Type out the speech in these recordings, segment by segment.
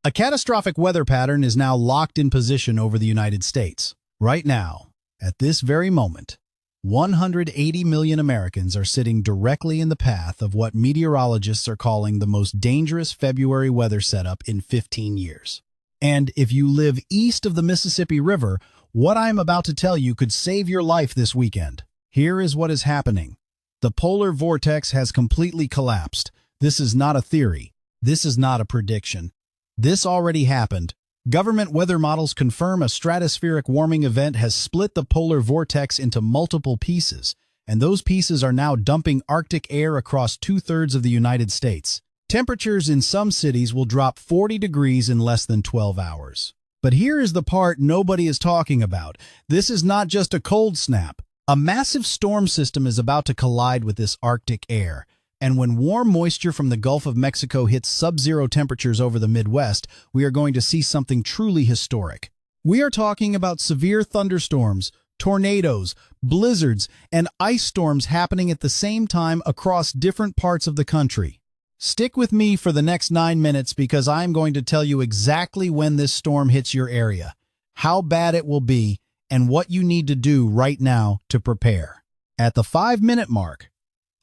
A catastrophic weather pattern is now locked in position over the United States. Right now, at this very moment, 180 million Americans are sitting directly in the path of what meteorologists are calling the most dangerous February weather setup in 15 years. And if you live east of the Mississippi River, what I'm about to tell you could save your life this weekend. Here is what is happening. The polar vortex has completely collapsed. This is not a theory. This is not a prediction. This already happened. Government weather models confirm a stratospheric warming event has split the polar vortex into multiple pieces, and those pieces are now dumping Arctic air across 2/3 of the United States. Temperatures in some cities will drop 40 degrees in less than 12 hours. But here is the part nobody is talking about. This is not just a cold snap. A massive storm system is about to collide with this Arctic air. And when warm moisture from the Gulf of Mexico hits sub-zero temperatures over the Midwest, we are going to see something truly historic. We are talking about severe thunderstorms, tornadoes, blizzards, and ice storms happening at the same time across different parts of the country. Stick with me for the next 9 minutes because I'm going to tell you exactly when this storm hits your area, how bad it will be, and what you need to do right now to prepare. At the 5-minute mark,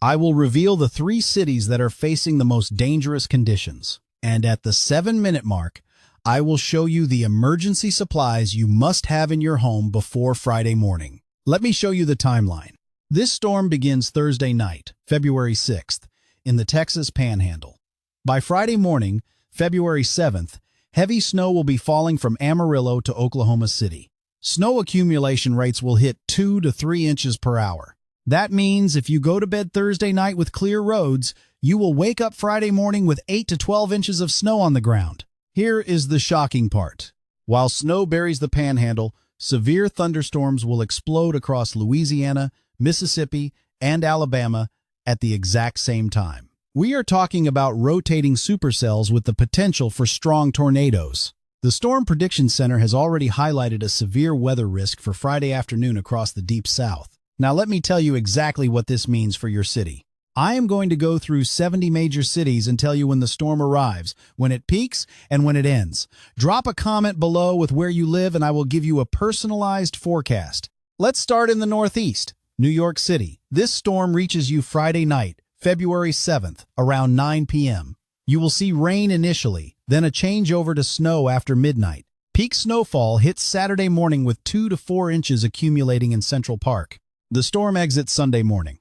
I will reveal the 3 cities that are facing the most dangerous conditions. And at the 7-minute mark, I will show you the emergency supplies you must have in your home before Friday morning. Let me show you the timeline. This storm begins Thursday night, February 6th, in the Texas Panhandle. By Friday morning, February 7th, heavy snow will be falling from Amarillo to Oklahoma City. Snow accumulation rates will hit 2 to 3 inches per hour. That means if you go to bed Thursday night with clear roads, you will wake up Friday morning with 8 to 12 inches of snow on the ground. Here is the shocking part. While snow buries the Panhandle, severe thunderstorms will explode across Louisiana, Mississippi, and Alabama at the exact same time. We are talking about rotating supercells with the potential for strong tornadoes. The Storm Prediction Center has already highlighted a severe weather risk for Friday afternoon across the Deep South. Now let me tell you exactly what this means for your city. I am going to go through 70 major cities and tell you when the storm arrives, when it peaks, and when it ends. Drop a comment below with where you live and I will give you a personalized forecast. Let's start in the Northeast, New York City. This storm reaches you Friday night, February 7th, around 9 p.m. You will see rain initially, then a changeover to snow after midnight. Peak snowfall hits Saturday morning with 2 to 4 inches accumulating in Central Park. The storm exits Sunday morning.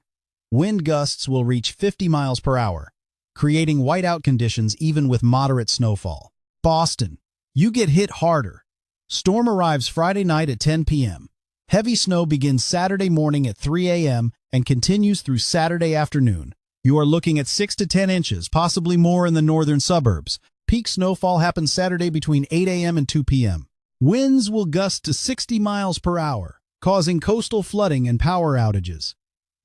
Wind gusts will reach 50 miles per hour, creating whiteout conditions even with moderate snowfall. Boston, you get hit harder. Storm arrives Friday night at 10 p.m. Heavy snow begins Saturday morning at 3 a.m. and continues through Saturday afternoon. You are looking at 6 to 10 inches, possibly more in the northern suburbs. Peak snowfall happens Saturday between 8 a.m. and 2 p.m. Winds will gust to 60 miles per hour, causing coastal flooding and power outages.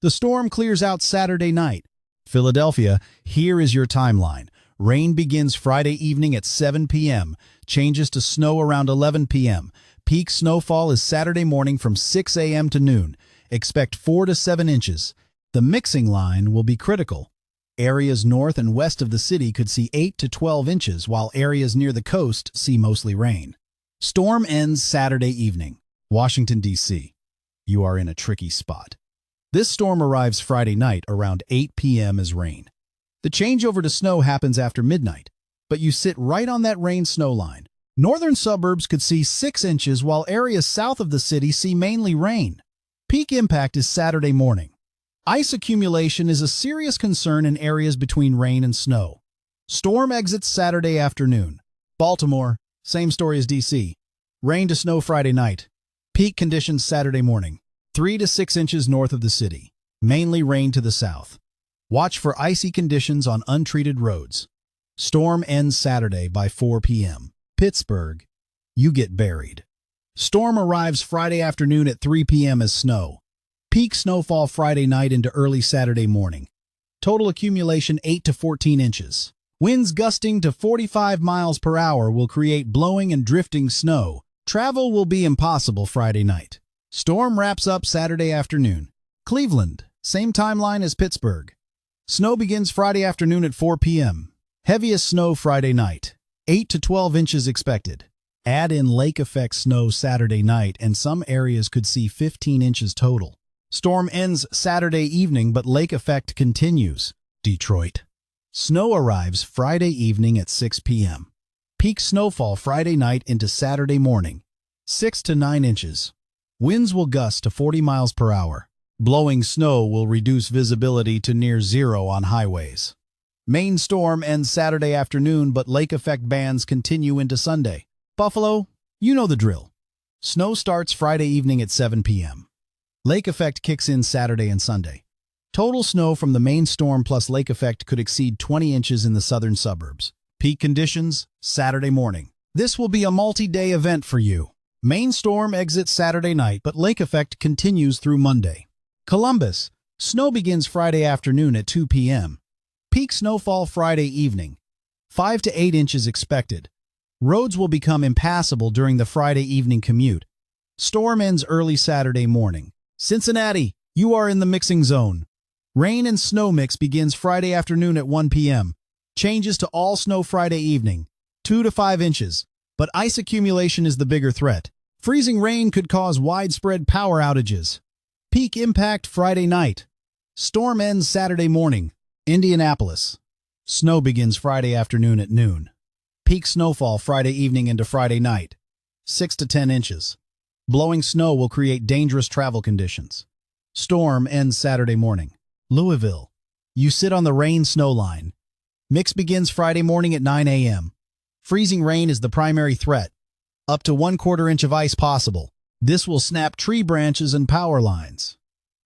The storm clears out Saturday night. Philadelphia, here is your timeline. Rain begins Friday evening at 7 p.m., changes to snow around 11 p.m. Peak snowfall is Saturday morning from 6 a.m. to noon. Expect 4 to 7 inches. The mixing line will be critical. Areas north and west of the city could see 8 to 12 inches, while areas near the coast see mostly rain. Storm ends Saturday evening. Washington, D.C. You are in a tricky spot. This storm arrives Friday night around 8 p.m. as rain. The changeover to snow happens after midnight, but you sit right on that rain-snow line. Northern suburbs could see 6 inches while areas south of the city see mainly rain. Peak impact is Saturday morning. Ice accumulation is a serious concern in areas between rain and snow. Storm exits Saturday afternoon. Baltimore, same story as D.C. Rain to snow Friday night. Peak conditions Saturday morning, 3 to 6 inches north of the city, mainly rain to the south. Watch for icy conditions on untreated roads. Storm ends Saturday by 4 p.m. Pittsburgh, you get buried. Storm arrives Friday afternoon at 3 p.m. as snow. Peak snowfall Friday night into early Saturday morning. Total accumulation 8 to 14 inches. Winds gusting to 45 miles per hour will create blowing and drifting snow. Travel will be impossible Friday night. Storm wraps up Saturday afternoon. Cleveland, same timeline as Pittsburgh. Snow begins Friday afternoon at 4 p.m. Heaviest snow Friday night. 8 to 12 inches expected. Add in lake effect snow Saturday night, and some areas could see 15 inches total. Storm ends Saturday evening, but lake effect continues. Detroit. Snow arrives Friday evening at 6 p.m. Peak snowfall Friday night into Saturday morning, 6 to 9 inches. Winds will gust to 40 miles per hour. Blowing snow will reduce visibility to near zero on highways. Main storm ends Saturday afternoon, but lake effect bands continue into Sunday. Buffalo, you know the drill. Snow starts Friday evening at 7 p.m. Lake effect kicks in Saturday and Sunday. Total snow from the main storm plus lake effect could exceed 20 inches in the southern suburbs. Peak conditions, Saturday morning. This will be a multi-day event for you. Main storm exits Saturday night, but lake effect continues through Monday. Columbus. Snow begins Friday afternoon at 2 p.m. Peak snowfall Friday evening. 5 to 8 inches expected. Roads will become impassable during the Friday evening commute. Storm ends early Saturday morning. Cincinnati, you are in the mixing zone. Rain and snow mix begins Friday afternoon at 1 p.m. Changes to all snow Friday evening, 2 to 5 inches. But ice accumulation is the bigger threat. Freezing rain could cause widespread power outages. Peak impact Friday night. Storm ends Saturday morning. Indianapolis. Snow begins Friday afternoon at noon. Peak snowfall Friday evening into Friday night, 6 to 10 inches. Blowing snow will create dangerous travel conditions. Storm ends Saturday morning. Louisville. You sit on the rain-snow line. Mix begins Friday morning at 9 a.m. Freezing rain is the primary threat. Up to 1/4 inch of ice possible. This will snap tree branches and power lines.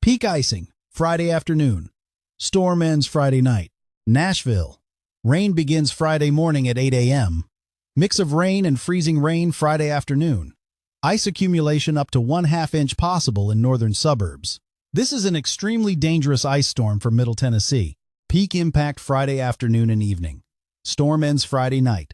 Peak icing, Friday afternoon. Storm ends Friday night. Nashville. Rain begins Friday morning at 8 a.m. Mix of rain and freezing rain Friday afternoon. Ice accumulation up to 1/2 inch possible in northern suburbs. This is an extremely dangerous ice storm for Middle Tennessee. Peak impact Friday afternoon and evening. Storm ends Friday night.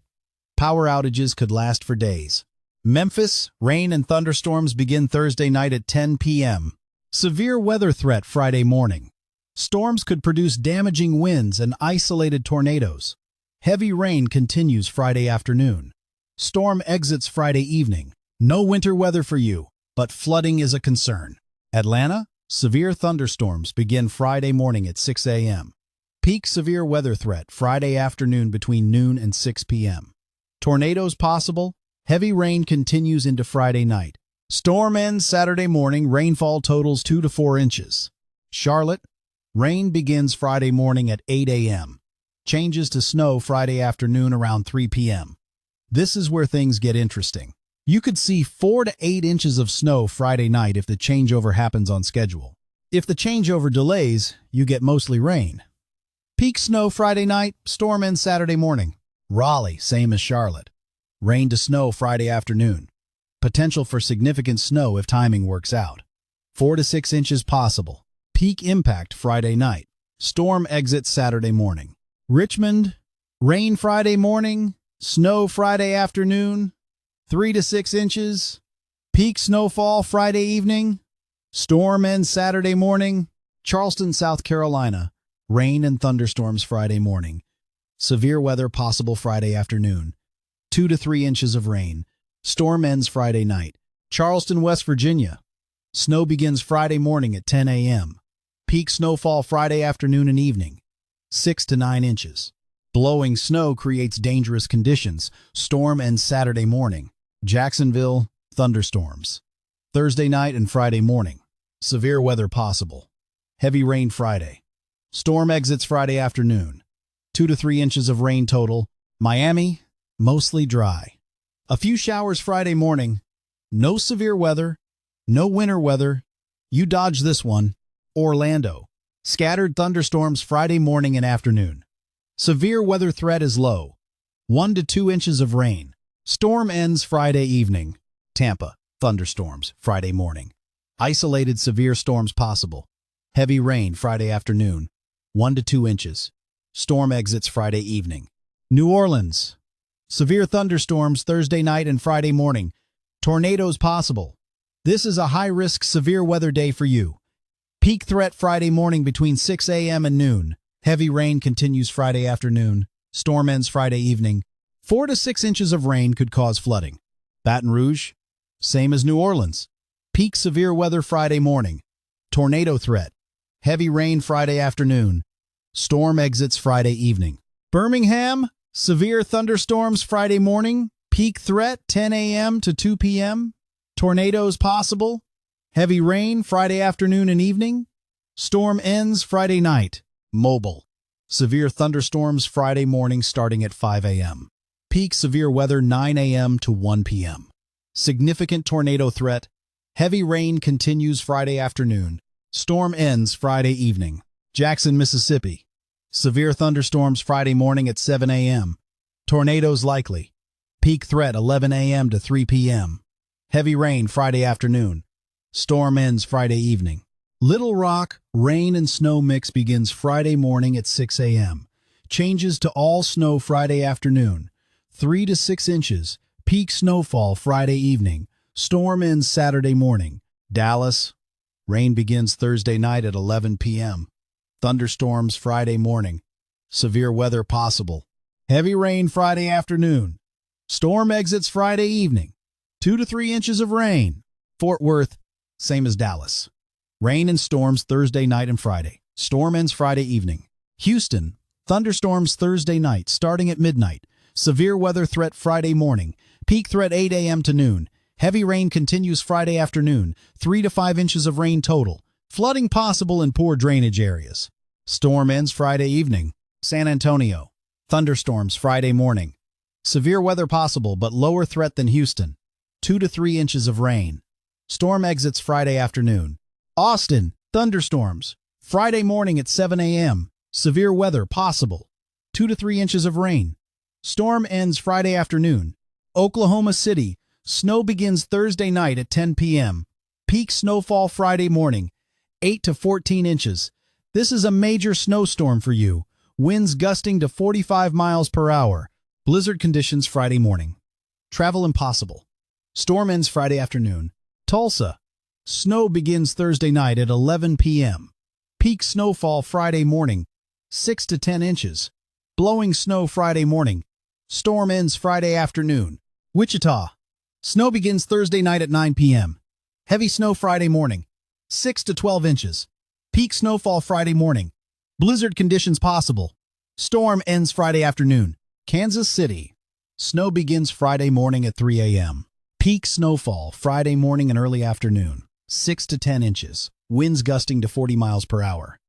Power outages could last for days. Memphis, rain and thunderstorms begin Thursday night at 10 p.m. Severe weather threat Friday morning. Storms could produce damaging winds and isolated tornadoes. Heavy rain continues Friday afternoon. Storm exits Friday evening. No winter weather for you, but flooding is a concern. Atlanta, severe thunderstorms begin Friday morning at 6 a.m. Peak severe weather threat Friday afternoon between noon and 6 p.m. Tornadoes possible. Heavy rain continues into Friday night. Storm ends Saturday morning. Rainfall totals 2 to 4 inches. Charlotte, rain begins Friday morning at 8 a.m. Changes to snow Friday afternoon around 3 p.m. This is where things get interesting. You could see 4 to 8 inches of snow Friday night if the changeover happens on schedule. If the changeover delays, you get mostly rain. Peak snow Friday night, storm ends Saturday morning. Raleigh, same as Charlotte. Rain to snow Friday afternoon. Potential for significant snow if timing works out. 4 to 6 inches possible. Peak impact Friday night. Storm exits Saturday morning. Richmond, rain Friday morning, snow Friday afternoon, 3 to 6 inches. Peak snowfall Friday evening. Storm ends Saturday morning. Charleston, South Carolina, rain and thunderstorms Friday morning. Severe weather possible Friday afternoon. 2 to 3 inches of rain. Storm ends Friday night. Charleston, West Virginia. Snow begins Friday morning at 10 a.m. Peak snowfall Friday afternoon and evening. 6 to 9 inches. Blowing snow creates dangerous conditions. Storm ends Saturday morning. Jacksonville, thunderstorms. Thursday night and Friday morning. Severe weather possible. Heavy rain Friday. Storm exits Friday afternoon. 2 to 3 inches of rain total. Miami, mostly dry. A few showers Friday morning. No severe weather. No winter weather. You dodged this one. Orlando. Scattered thunderstorms Friday morning and afternoon. Severe weather threat is low. 1 to 2 inches of rain. Storm ends Friday evening. Tampa. Thunderstorms Friday morning. Isolated severe storms possible. Heavy rain Friday afternoon. 1 to 2 inches. Storm exits Friday evening. New Orleans. Severe thunderstorms Thursday night and Friday morning. Tornadoes possible. This is a high-risk severe weather day for you. Peak threat Friday morning between 6 a.m. and noon. Heavy rain continues Friday afternoon. Storm ends Friday evening. 4 to 6 inches of rain could cause flooding. Baton Rouge, same as New Orleans. Peak severe weather Friday morning. Tornado threat. Heavy rain Friday afternoon. Storm exits Friday evening. Birmingham, severe thunderstorms Friday morning. Peak threat 10 a.m. to 2 p.m. Tornadoes possible. Heavy rain Friday afternoon and evening. Storm ends Friday night. Mobile. Severe thunderstorms Friday morning starting at 5 a.m. Peak severe weather 9 a.m. to 1 p.m. Significant tornado threat. Heavy rain continues Friday afternoon. Storm ends Friday evening. Jackson, Mississippi. Severe thunderstorms Friday morning at 7 a.m. Tornadoes likely. Peak threat 11 a.m. to 3 p.m. Heavy rain Friday afternoon. Storm ends Friday evening. Little Rock, rain and snow mix begins Friday morning at 6 a.m. Changes to all snow Friday afternoon. 3 to 6 inches. Peak snowfall Friday evening. Storm ends Saturday morning. Dallas, rain begins Thursday night at 11 p.m. Thunderstorms Friday morning. Severe weather possible. Heavy rain Friday afternoon. Storm exits Friday evening. 2 to 3 inches of rain. Fort Worth, same as Dallas. Rain and storms Thursday night and Friday. Storm ends Friday evening. Houston, thunderstorms Thursday night starting at midnight. Severe weather threat Friday morning. Peak threat 8 a.m. to noon. Heavy rain continues Friday afternoon. 3 to 5 inches of rain total. Flooding possible in poor drainage areas. Storm ends Friday evening. San Antonio, thunderstorms Friday morning. Severe weather possible but lower threat than Houston. 2 to 3 inches of rain. Storm exits Friday afternoon. Austin, thunderstorms Friday morning at 7 a.m. Severe weather possible. 2 to 3 inches of rain. Storm ends Friday afternoon. Oklahoma City, snow begins Thursday night at 10 p.m. Peak snowfall Friday morning, 8 to 14 inches. This is a major snowstorm for you. Winds gusting to 45 miles per hour. Blizzard conditions Friday morning. Travel impossible. Storm ends Friday afternoon. Tulsa, snow begins Thursday night at 11 p.m. Peak snowfall Friday morning, 6 to 10 inches. Blowing snow Friday morning. Storm ends Friday afternoon. Wichita, snow begins Thursday night at 9 p.m. Heavy snow Friday morning, 6 to 12 inches. Peak snowfall Friday morning. Blizzard conditions possible. Storm ends Friday afternoon. Kansas City, snow begins Friday morning at 3 a.m. Peak snowfall Friday morning and early afternoon, 6 to 10 inches. Winds gusting to 40 miles per hour.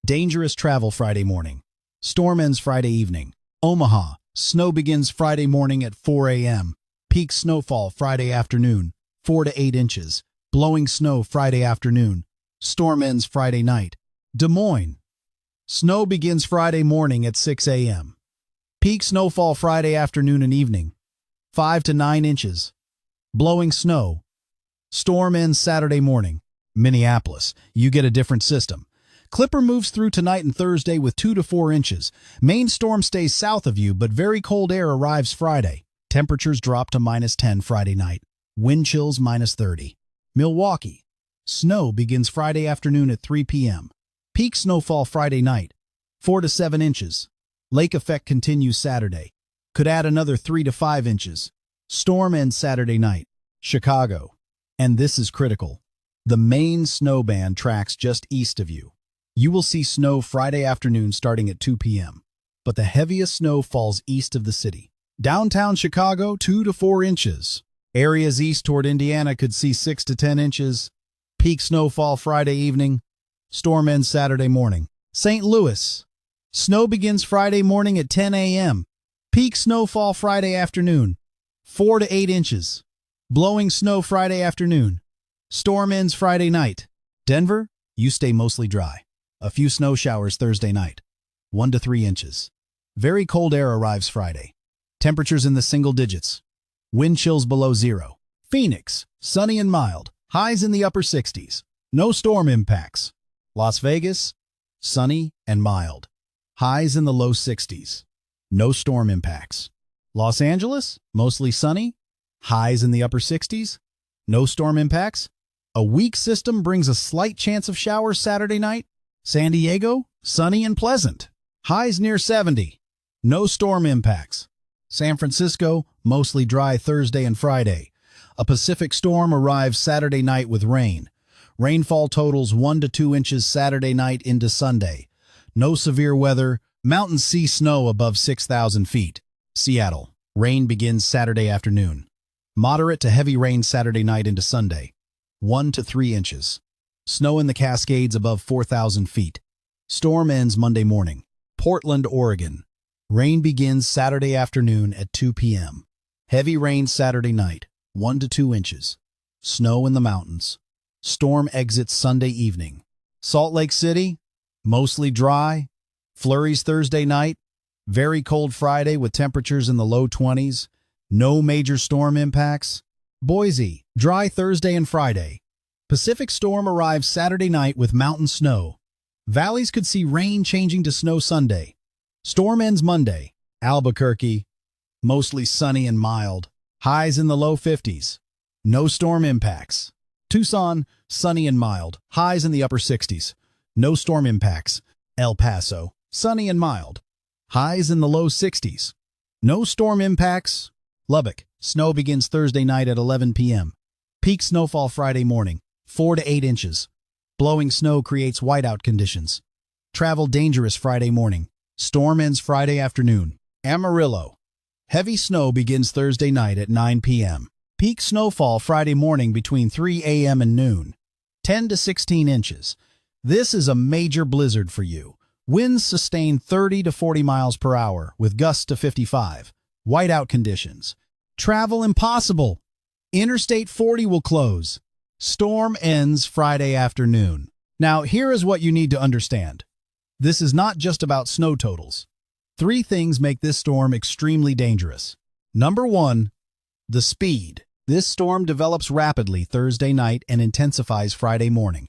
Dangerous travel Friday morning. Storm ends Friday evening. Omaha, snow begins Friday morning at 4 a.m. Peak snowfall Friday afternoon, 4 to 8 inches. Blowing snow Friday afternoon. Storm ends Friday night. Des Moines, snow begins Friday morning at 6 a.m. Peak snowfall Friday afternoon and evening, 5 to 9 inches. Blowing snow. Storm ends Saturday morning. Minneapolis, you get a different system. Clipper moves through tonight and Thursday with 2 to 4 inches. Main storm stays south of you, but very cold air arrives Friday. Temperatures drop to -10 Friday night. Wind chills -30. Milwaukee, snow begins Friday afternoon at 3 p.m. Peak snowfall Friday night, 4 to 7 inches. Lake effect continues Saturday. Could add another 3 to 5 inches. Storm ends Saturday night. Chicago, and this is critical. The main snow band tracks just east of you. You will see snow Friday afternoon starting at 2 p.m., but the heaviest snow falls east of the city. Downtown Chicago, 2 to 4 inches. Areas east toward Indiana could see 6 to 10 inches. Peak snowfall Friday evening. Storm ends Saturday morning. St. Louis, snow begins Friday morning at 10 a.m. Peak snowfall Friday afternoon, 4 to 8 inches. Blowing snow Friday afternoon. Storm ends Friday night. Denver, you stay mostly dry. A few snow showers Thursday night, 1 to 3 inches. Very cold air arrives Friday. Temperatures in the single digits. Wind chills below zero. Phoenix, sunny and mild. Highs in the upper 60s. No storm impacts. Las Vegas, sunny and mild. Highs in the low 60s. No storm impacts. Los Angeles, mostly sunny. Highs in the upper 60s. No storm impacts. A weak system brings a slight chance of showers Saturday night. San Diego, sunny and pleasant. Highs near 70. No storm impacts. San Francisco, mostly dry Thursday and Friday. A Pacific storm arrives Saturday night with rain. Rainfall totals 1 to 2 inches Saturday night into Sunday. No severe weather. Mountains see snow above 6,000 feet. Seattle. Rain begins Saturday afternoon. Moderate to heavy rain Saturday night into Sunday. 1 to 3 inches. Snow in the Cascades above 4,000 feet. Storm ends Monday morning. Portland, Oregon. Rain begins Saturday afternoon at 2 p.m. Heavy rain Saturday night, 1 to 2 inches. Snow in the mountains. Storm exits Sunday evening. Salt Lake City, mostly dry. Flurries Thursday night. Very cold Friday with temperatures in the low 20s. No major storm impacts. Boise, dry Thursday and Friday. Pacific storm arrives Saturday night with mountain snow. Valleys could see rain changing to snow Sunday. Storm ends Monday. Albuquerque, mostly sunny and mild. Highs in the low 50s. No storm impacts. Tucson, sunny and mild. Highs in the upper 60s. No storm impacts. El Paso, sunny and mild. Highs in the low 60s. No storm impacts. Lubbock, snow begins Thursday night at 11 p.m. Peak snowfall Friday morning, 4 to 8 inches. Blowing snow creates whiteout conditions. Travel dangerous Friday morning. Storm ends Friday afternoon. Amarillo. Heavy snow begins Thursday night at 9 p.m. Peak snowfall Friday morning between 3 a.m. and noon. 10 to 16 inches. This is a major blizzard for you. Winds sustain 30 to 40 miles per hour with gusts to 55. Whiteout conditions. Travel impossible. Interstate 40 will close. Storm ends Friday afternoon. Now, here is what you need to understand. This is not just about snow totals. 3 things make this storm extremely dangerous. Number 1, the speed. This storm develops rapidly Thursday night and intensifies Friday morning.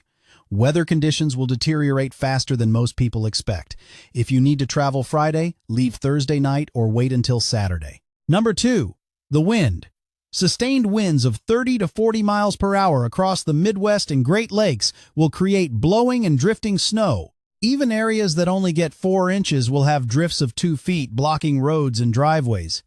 Weather conditions will deteriorate faster than most people expect. If you need to travel Friday, leave Thursday night or wait until Saturday. Number 2, the wind. Sustained winds of 30 to 40 miles per hour across the Midwest and Great Lakes will create blowing and drifting snow. Even areas that only get 4 inches will have drifts of 2 feet blocking roads and driveways.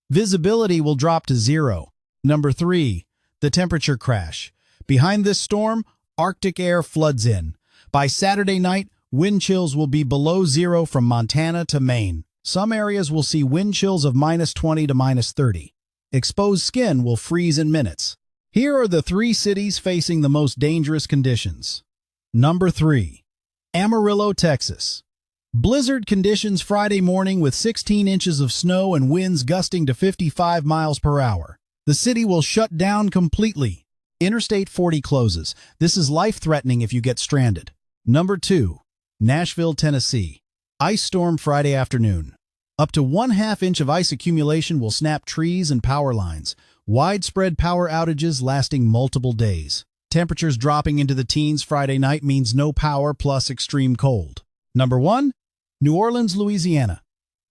Visibility will drop to 0. Number 3, the temperature crash. Behind this storm, Arctic air floods in. By Saturday night, wind chills will be below 0 from Montana to Maine. Some areas will see wind chills of -20 to -30. Exposed skin will freeze in minutes. Here are the 3 cities facing the most dangerous conditions. Number 3, Amarillo, Texas. Blizzard conditions Friday morning with 16 inches of snow and winds gusting to 55 miles per hour. The city will shut down completely. Interstate 40 closes. This is life-threatening if you get stranded. Number 2, Nashville, Tennessee. Ice storm Friday afternoon. Up to 1/2 inch of ice accumulation will snap trees and power lines. Widespread power outages lasting multiple days. Temperatures dropping into the teens Friday night means no power plus extreme cold. Number 1, New Orleans, Louisiana.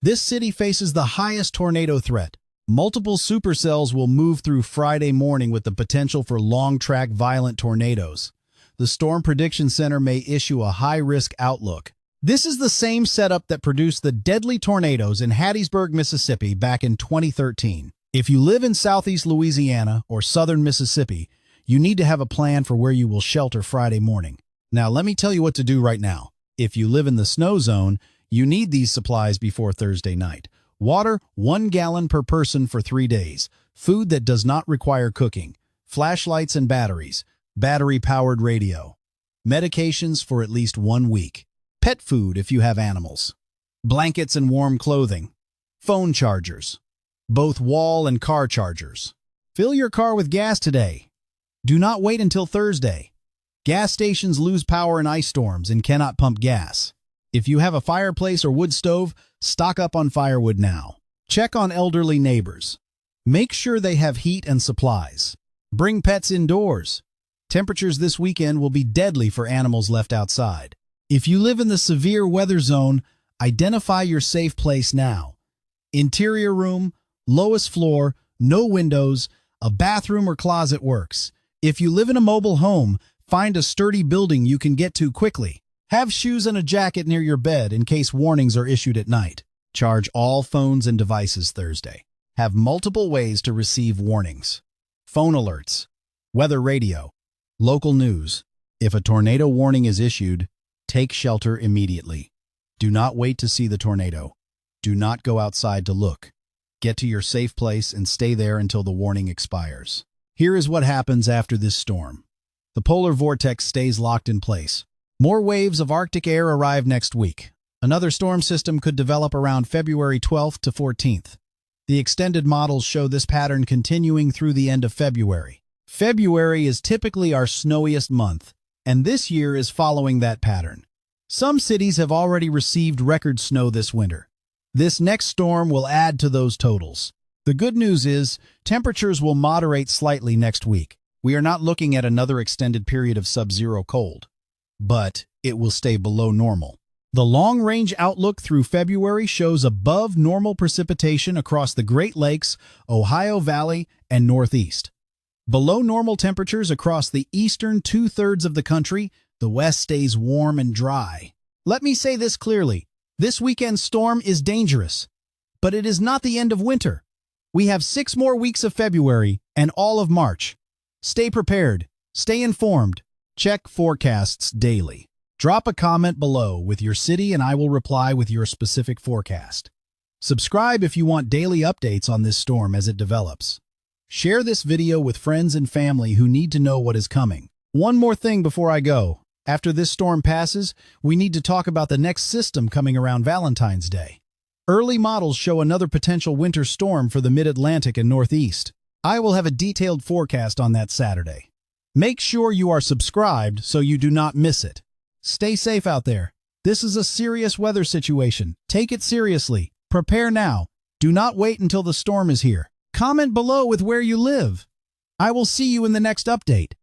This city faces the highest tornado threat. Multiple supercells will move through Friday morning with the potential for long-track violent tornadoes. The Storm Prediction Center may issue a high-risk outlook. This is the same setup that produced the deadly tornadoes in Hattiesburg, Mississippi back in 2013. If you live in southeast Louisiana or southern Mississippi, you need to have a plan for where you will shelter Friday morning. Now, let me tell you what to do right now. If you live in the snow zone, you need these supplies before Thursday night. Water, 1 gallon per person for 3 days. Food that does not require cooking. Flashlights and batteries. Battery-powered radio. Medications for at least 1 week. Pet food if you have animals. Blankets and warm clothing. Phone chargers. Both wall and car chargers. Fill your car with gas today. Do not wait until Thursday. Gas stations lose power in ice storms and cannot pump gas. If you have a fireplace or wood stove, stock up on firewood now. Check on elderly neighbors. Make sure they have heat and supplies. Bring pets indoors. Temperatures this weekend will be deadly for animals left outside. If you live in the severe weather zone, identify your safe place now. Interior room, lowest floor, no windows, a bathroom or closet works. If you live in a mobile home, find a sturdy building you can get to quickly. Have shoes and a jacket near your bed in case warnings are issued at night. Charge all phones and devices Thursday. Have multiple ways to receive warnings. Phone alerts, weather radio, local news. If a tornado warning is issued, take shelter immediately. Do not wait to see the tornado. Do not go outside to look. Get to your safe place and stay there until the warning expires. Here is what happens after this storm. The polar vortex stays locked in place. More waves of Arctic air arrive next week. Another storm system could develop around February 12th to 14th. The extended models show this pattern continuing through the end of February. February is typically our snowiest month, and this year is following that pattern. Some cities have already received record snow this winter. This next storm will add to those totals. The good news is, temperatures will moderate slightly next week. We are not looking at another extended period of sub-zero cold, but it will stay below normal. The long-range outlook through February shows above normal precipitation across the Great Lakes, Ohio Valley, and Northeast. Below normal temperatures across the eastern two-thirds of the country, the west stays warm and dry. Let me say this clearly. This weekend's storm is dangerous, but it is not the end of winter. We have 6 more weeks of February and all of March. Stay prepared, stay informed, check forecasts daily. Drop a comment below with your city and I will reply with your specific forecast. Subscribe if you want daily updates on this storm as it develops. Share this video with friends and family who need to know what is coming. One more thing before I go. After this storm passes, we need to talk about the next system coming around Valentine's Day. Early models show another potential winter storm for the Mid-Atlantic and Northeast. I will have a detailed forecast on that Saturday. Make sure you are subscribed so you do not miss it. Stay safe out there. This is a serious weather situation. Take it seriously. Prepare now. Do not wait until the storm is here. Comment below with where you live. I will see you in the next update.